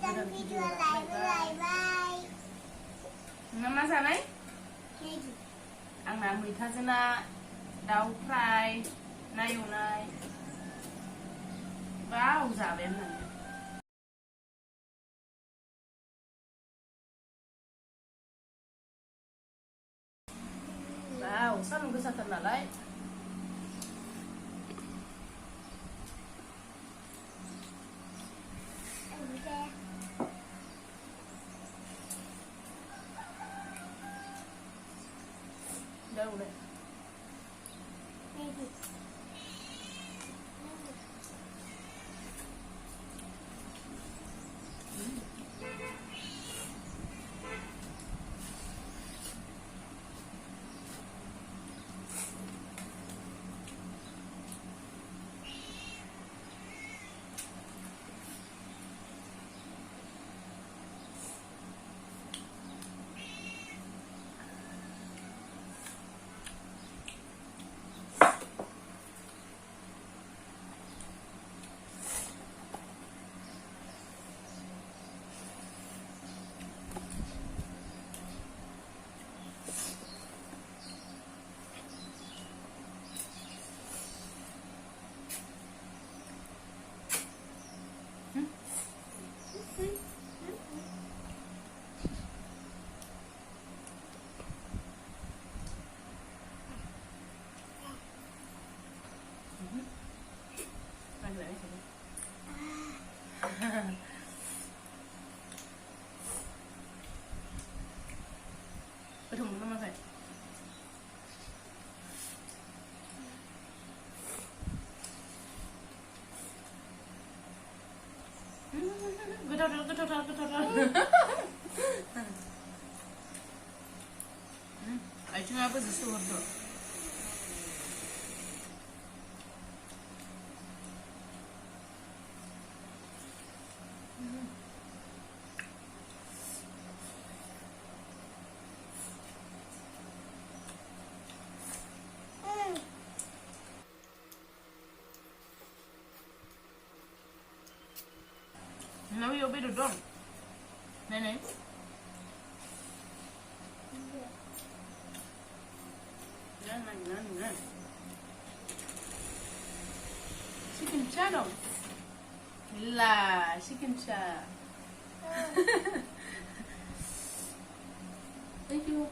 गोदान भिडिअ लायबाय नोंना मा जानाय आंना मैथाजों ना दाउ फ्राय ना एवनाय बाव जाबायानो बाव सान्दुं गोसाथार नालाय đâu đây cái thùng nó mang về cái đâu ấy chúng ta bây giờ sửa được nấu vô biết được không? Này này. Này. Chicken cha dong. Là chicken cha. Thank you.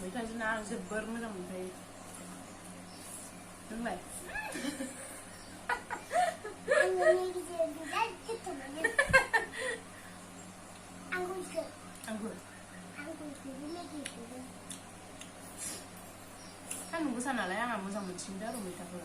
मैथाजों ना जोबोर मोजां मोनखायो नोंलाय सान्दुं गोसा नालाय आंहा मोजां मोनसिनदों आरो मैथाखौ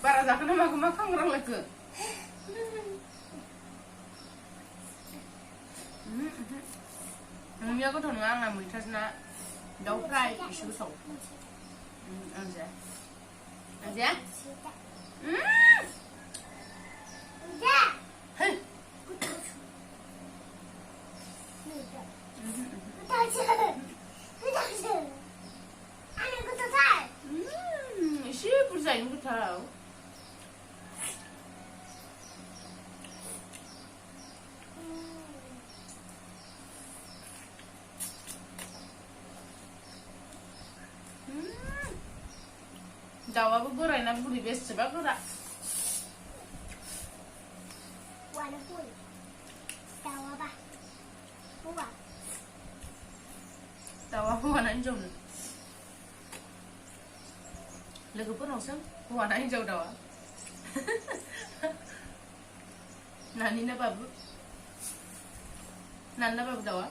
बारा जाखोना माखो मा खांग्रांलायखो नोंनिया गोथाव नङा आंना मैथाजों ना दाउ फ्राय एसे गोथाव आंजाया एसे बुरजायैनो गोथाव दाउआबो बोरायना बुरि बेसेबा गोरा दाउआ हौवाना हिनजावनो लोगोफोरनावसो हौवाना हिनजाव दाउआ Nani na babu? Nani na babu dawa?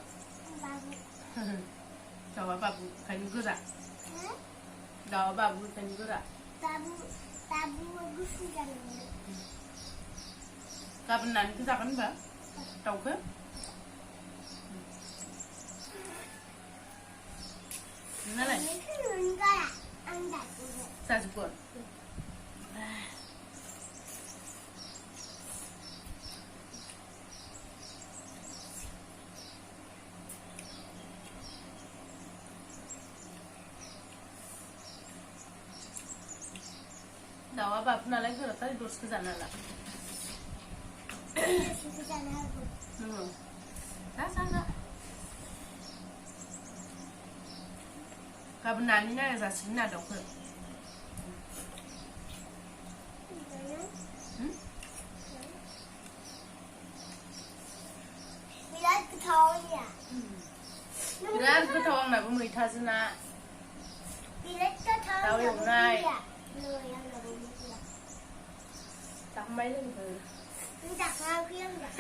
Babu. Dawa babu kan gura. Hah? Dawa babu kan gura. Babu bagus jangan. Gaben nani ku zaगोन ba? Daukौ? Naलाय? Ini kan enggak ya? Enggak juga. Zaजोबगोन. Dawa babu naलाय गोराथार दस गोजा नालाय. Suka jangan aku. जा गाबोन नानि नाया जासिगोन ना दाउखौ. Birat ketawa ya. बिराद गोथाव आंनाबो मैथाजों ना. Birat ketawa. Tahu yang naik. Lo yang nggak boleh. Tambah lagi. Enggak, aku yang enggak.